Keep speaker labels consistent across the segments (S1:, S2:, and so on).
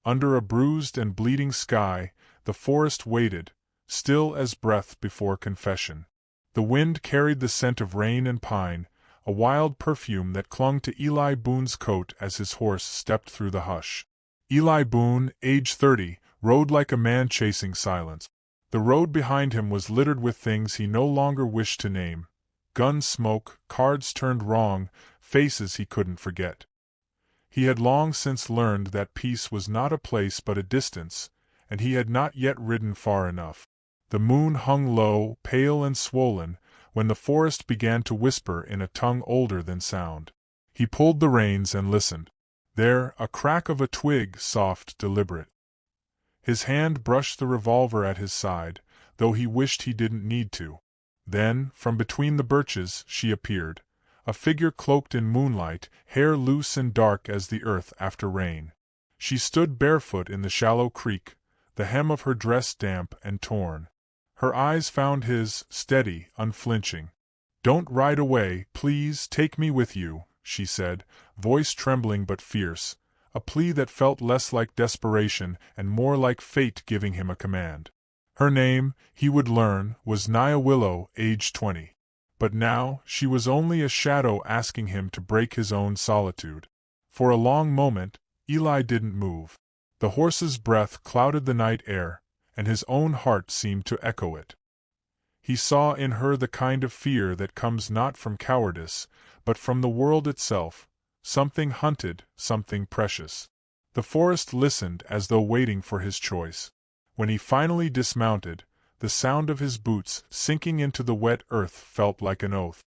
S1: Under a bruised and bleeding sky, the forest waited, still as breath before confession. The wind carried the scent of rain and pine, a wild perfume that clung to Eli Boone's coat as his horse stepped through the hush. Eli Boone, age 30, rode like a man chasing silence. The road behind him was littered with things he no longer wished to name: gun smoke, cards turned wrong, faces he couldn't forget. He had long since learned that peace was not a place but a distance, and he had not yet ridden far enough. The moon hung low, pale and swollen, when the forest began to whisper in a tongue older than sound. He pulled the reins and listened. There, a crack of a twig, soft, deliberate. His hand brushed the revolver at his side, though he wished he didn't need to. Then, from between the birches, she appeared, a figure cloaked in moonlight, hair loose and dark as the earth after rain. She stood barefoot in the shallow creek, the hem of her dress damp and torn. Her eyes found his, steady, unflinching. "Don't ride away, please, take me with you," she said, voice trembling but fierce, a plea that felt less like desperation and more like fate giving him a command. Her name, he would learn, was Nia Willow, age 20. But now, she was only a shadow asking him to break his own solitude. For a long moment, Eli didn't move. The horse's breath clouded the night air, and his own heart seemed to echo it. He saw in her the kind of fear that comes not from cowardice, but from the world itself, something hunted, something precious. The forest listened as though waiting for his choice. When he finally dismounted, the sound of his boots sinking into the wet earth felt like an oath.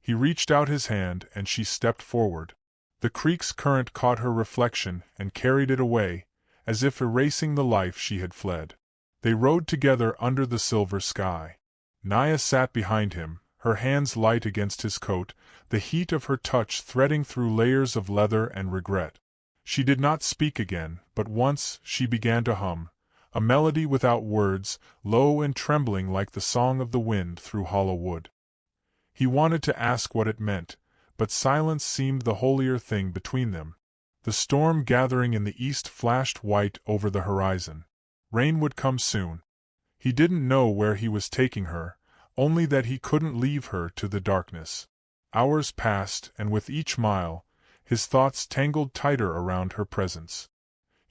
S1: He reached out his hand and she stepped forward. The creek's current caught her reflection and carried it away, as if erasing the life she had fled. They rode together under the silver sky. Nia sat behind him, her hands light against his coat, the heat of her touch threading through layers of leather and regret. She did not speak again, but once she began to hum, a melody without words, low and trembling like the song of the wind through hollow wood. He wanted to ask what it meant, but silence seemed the holier thing between them. The storm gathering in the east flashed white over the horizon. Rain would come soon. He didn't know where he was taking her, only that he couldn't leave her to the darkness. Hours passed, and with each mile, his thoughts tangled tighter around her presence.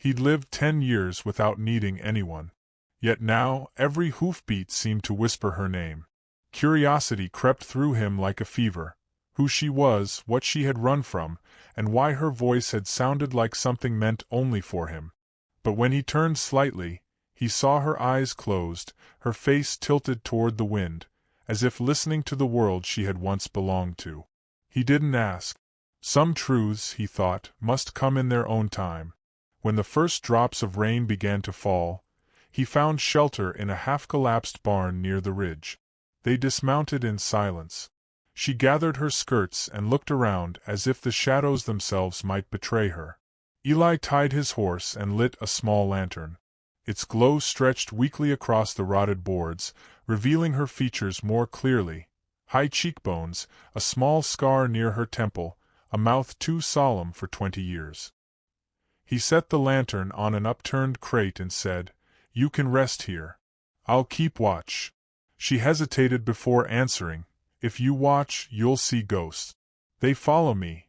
S1: He'd lived 10 years without needing anyone. Yet now, every hoofbeat seemed to whisper her name. Curiosity crept through him like a fever. Who she was, what she had run from, and why her voice had sounded like something meant only for him. But when he turned slightly, he saw her eyes closed, her face tilted toward the wind, as if listening to the world she had once belonged to. He didn't ask. Some truths, he thought, must come in their own time. When the first drops of rain began to fall, he found shelter in a half-collapsed barn near the ridge. They dismounted in silence. She gathered her skirts and looked around as if the shadows themselves might betray her. Eli tied his horse and lit a small lantern. Its glow stretched weakly across the rotted boards, revealing her features more clearly: high cheekbones, a small scar near her temple, a mouth too solemn for 20 years. He set the lantern on an upturned crate and said, "You can rest here. I'll keep watch." She hesitated before answering, "If you watch, you'll see ghosts. They follow me."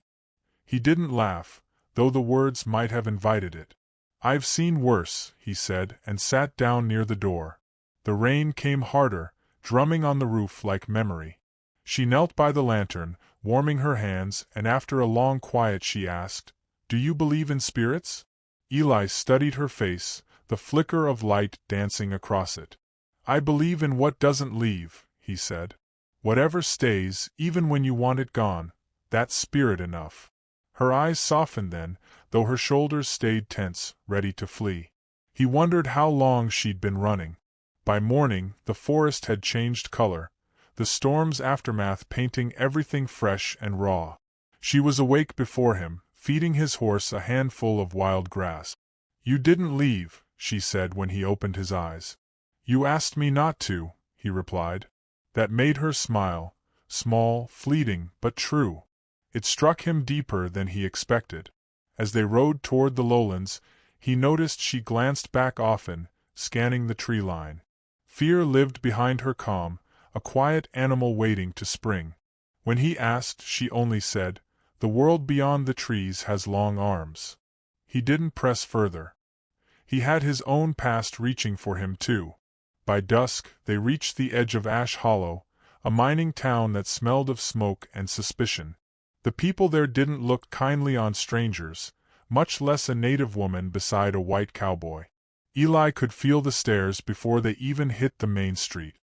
S1: He didn't laugh, though the words might have invited it. "I've seen worse," he said, and sat down near the door. The rain came harder, drumming on the roof like memory. She knelt by the lantern, warming her hands, and after a long quiet she asked, "Do you believe in spirits?" Eli studied her face, the flicker of light dancing across it. "I believe in what doesn't leave," he said. "Whatever stays, even when you want it gone, that's spirit enough." Her eyes softened then, though her shoulders stayed tense, ready to flee. He wondered how long she'd been running. By morning, the forest had changed color, the storm's aftermath painting everything fresh and raw. She was awake before him, feeding his horse a handful of wild grass. "You didn't leave," she said when he opened his eyes. "You asked me not to," he replied. That made her smile, small, fleeting, but true. It struck him deeper than he expected. As they rode toward the lowlands, He noticed she glanced back often, scanning the tree line. Fear lived behind her calm, a quiet animal waiting to spring. When he asked, she only said, "The world beyond the trees has long arms." He didn't press further. He had his own past reaching for him too. By dusk, they reached the edge of Ash Hollow, a mining town that smelled of smoke and suspicion. The people there didn't look kindly on strangers, much less a native woman beside a white cowboy. Eli could feel the stares before they even hit the main street.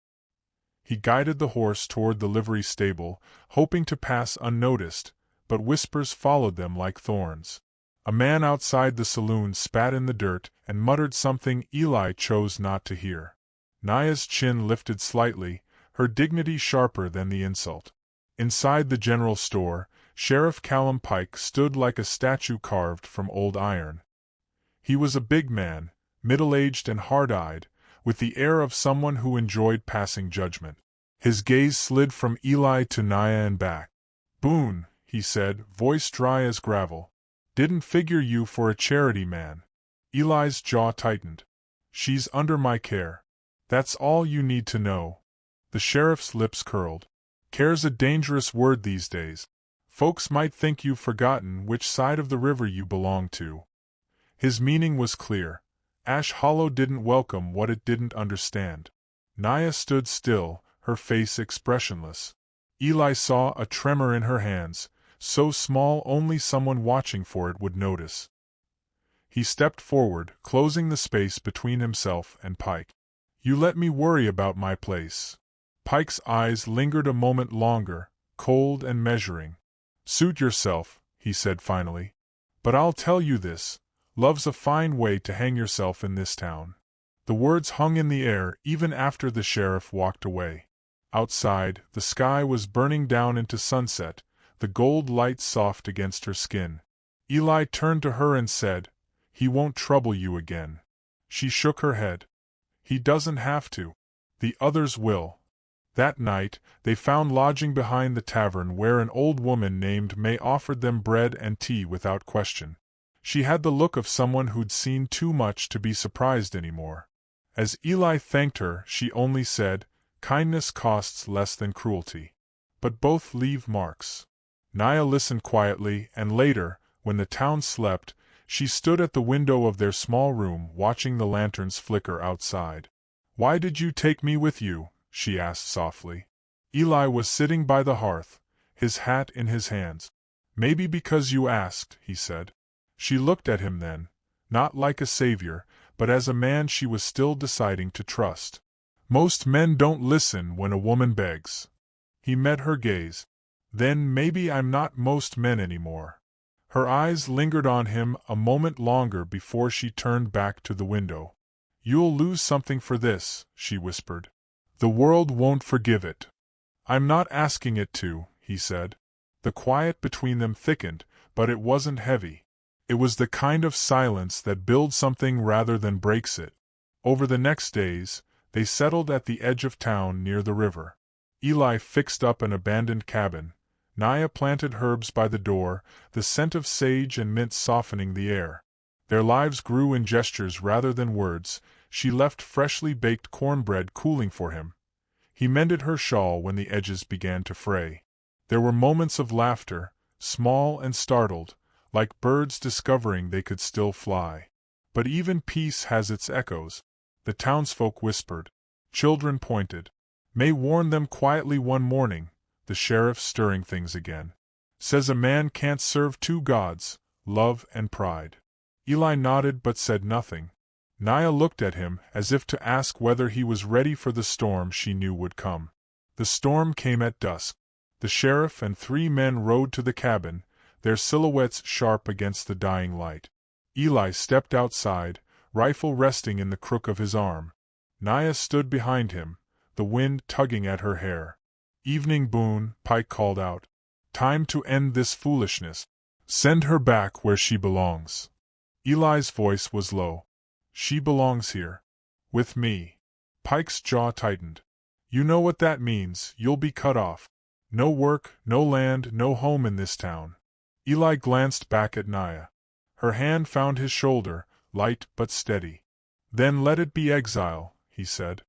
S1: He guided the horse toward the livery stable, hoping to pass unnoticed, but whispers followed them like thorns. A man outside the saloon spat in the dirt and muttered something Eli chose not to hear. Naya's chin lifted slightly, her dignity sharper than the insult. Inside the general store, Sheriff Callum Pike stood like a statue carved from old iron. He was a big man, middle-aged and hard-eyed, with the air of someone who enjoyed passing judgment. His gaze slid from Eli to Naya and back. "Boone," he said, voice dry as gravel. "Didn't figure you for a charity man." Eli's jaw tightened. "She's under my care. That's all you need to know." The sheriff's lips curled. "Care's a dangerous word these days. Folks might think you've forgotten which side of the river you belong to." His meaning was clear. Ash Hollow didn't welcome what it didn't understand. Naya stood still, her face expressionless. Eli saw a tremor in her hands, so small only someone watching for it would notice. He stepped forward, closing the space between himself and Pike. "You let me worry about my place." Pike's eyes lingered a moment longer, cold and measuring. "Suit yourself," he said finally. "But I'll tell you this, love's a fine way to hang yourself in this town." The words hung in the air even after the sheriff walked away. Outside, the sky was burning down into sunset, the gold light soft against her skin. Eli turned to her and said, "He won't trouble you again." She shook her head. "He doesn't have to. The others will." That night, they found lodging behind the tavern where an old woman named May offered them bread and tea without question. She had the look of someone who'd seen too much to be surprised anymore. As Eli thanked her, she only said, "Kindness costs less than cruelty. But both leave marks." Naya listened quietly, and later, when the town slept, she stood at the window of their small room watching the lanterns flicker outside. "Why did you take me with you?" she asked softly. Eli was sitting by the hearth, his hat in his hands. "Maybe because you asked," he said. She looked at him then, not like a savior, but as a man she was still deciding to trust. "Most men don't listen when a woman begs." He met her gaze. "Then maybe I'm not most men anymore." Her eyes lingered on him a moment longer before she turned back to the window. "You'll lose something for this," she whispered. "The world won't forgive it." "I'm not asking it to," he said. The quiet between them thickened, but it wasn't heavy. It was the kind of silence that builds something rather than breaks it. Over the next days, they settled at the edge of town near the river. Eli fixed up an abandoned cabin. Naya planted herbs by the door, the scent of sage and mint softening the air. Their lives grew in gestures rather than words. She left freshly baked cornbread cooling for him. He mended her shawl when the edges began to fray. There were moments of laughter, small and startled, like birds discovering they could still fly. But even peace has its echoes. The townsfolk whispered. Children pointed. May warned them quietly one morning, the sheriff stirring things again. "Says a man can't serve two gods, love and pride." Eli nodded but said nothing. Naya looked at him as if to ask whether he was ready for the storm she knew would come. The storm came at dusk. The sheriff and 3 men rode to the cabin, their silhouettes sharp against the dying light. Eli stepped outside, rifle resting in the crook of his arm. Naya stood behind him, the wind tugging at her hair. "Evening, Boone," Pike called out. "Time to end this foolishness. Send her back where she belongs." Eli's voice was low. "She belongs here. With me." Pike's jaw tightened. "You know what that means, you'll be cut off. No work, no land, no home in this town." Eli glanced back at Naya. Her hand found his shoulder, light but steady. "Then let it be exile," he said.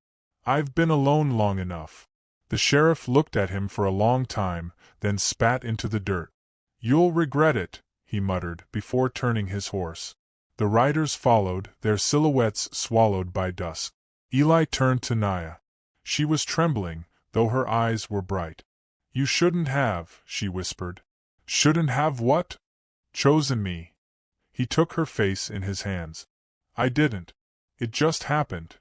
S1: "I've been alone long enough." The sheriff looked at him for a long time, then spat into the dirt. "You'll regret it," he muttered, before turning his horse. The riders followed, their silhouettes swallowed by dusk. Eli turned to Naya. She was trembling, though her eyes were bright. "You shouldn't have," she whispered. "Shouldn't have what?" "Chosen me." He took her face in his hands. "I didn't. It just happened."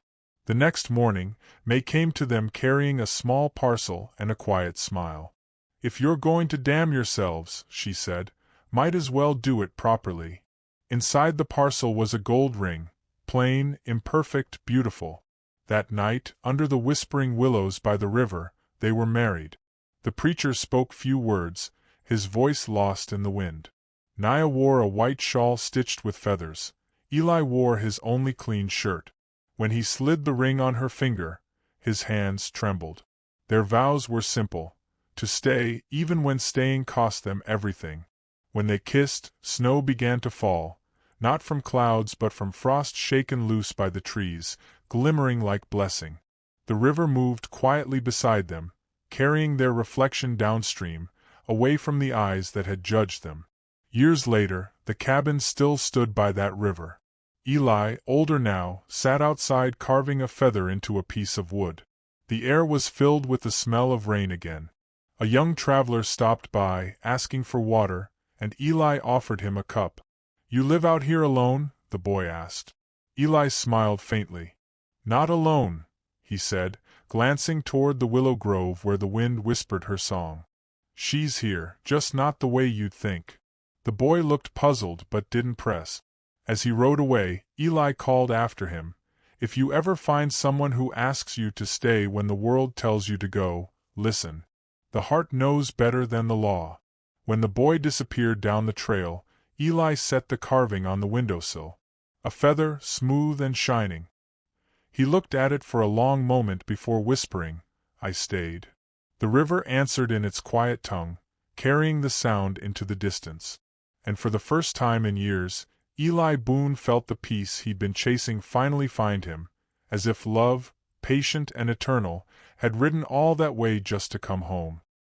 S1: The next morning, May came to them carrying a small parcel and a quiet smile. "If you're going to damn yourselves," she said, "might as well do it properly." Inside the parcel was a gold ring, plain, imperfect, beautiful. That night, under the whispering willows by the river, they were married. The preacher spoke few words, his voice lost in the wind. Naya wore a white shawl stitched with feathers. Eli wore his only clean shirt. When he slid the ring on her finger, his hands trembled. Their vows were simple: to stay, even when staying cost them everything. When they kissed, snow began to fall, not from clouds but from frost shaken loose by the trees, glimmering like blessing. The river moved quietly beside them, carrying their reflection downstream, away from the eyes that had judged them. Years later, the cabin still stood by that river. Eli, older now, sat outside carving a feather into a piece of wood. The air was filled with the smell of rain again. A young traveler stopped by, asking for water, and Eli offered him a cup. "You live out here alone?" the boy asked. Eli smiled faintly. "Not alone," he said, glancing toward the willow grove where the wind whispered her song. "She's here, just not the way you'd think." The boy looked puzzled but didn't press. As he rode away, Eli called after him, "If you ever find someone who asks you to stay when the world tells you to go, listen. The heart knows better than the law." When the boy disappeared down the trail, Eli set the carving on the windowsill. A feather, smooth and shining. He looked at it for a long moment before whispering, "I stayed." The river answered in its quiet tongue, carrying the sound into the distance. And for the first time in years, Eli Boone felt the peace he'd been chasing finally find him, as if love, patient and eternal, had ridden all that way just to come home.